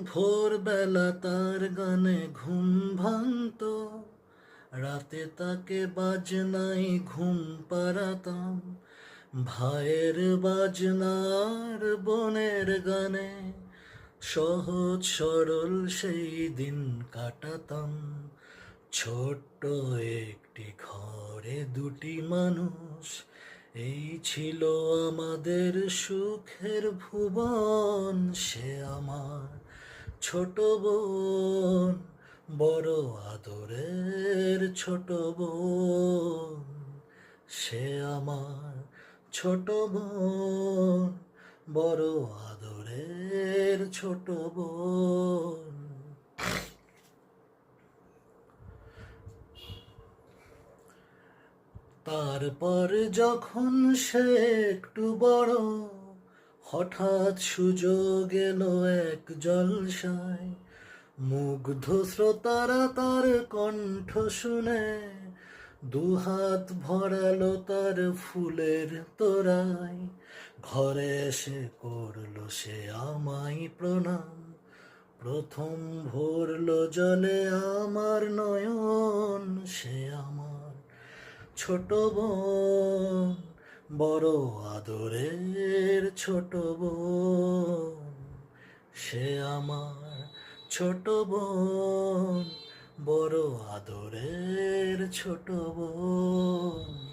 ভোরবেলা তার গানে ঘুম ভাঙত, রাতে তাকে বাজনাই ঘুম পাড়াতাম। ভাইয়ের বাজনার বোনের গানে সহজ সরল সেই দিন কাটাতাম। ছোট্ট একটি ঘরে দুটি মানুষ, এই ছিল আমাদের সুখের ভুবন। সে আমার ছোট বোন, বড় আদরের ছোট বোন। সে আমার ছোট বোন, বড় আদরের ছোট বোন। তারপর যখন সে একটু বড়, হঠাৎ সুযোগ এলো এক জলসায়। মুগ্ধ শ্রোতারা তার কণ্ঠ শুনে দুহাত ভরালো তার ফুলের তোড়ায়। ঘরে এসে করলো সে আমায় প্রণাম, প্রথম ভরলো জলে আমার নয়ন। সে আমার ছোট বোন, বড় আদরের ছোট বোন। সে আমার ছোট বোন, বড় আদরের ছোট বোন।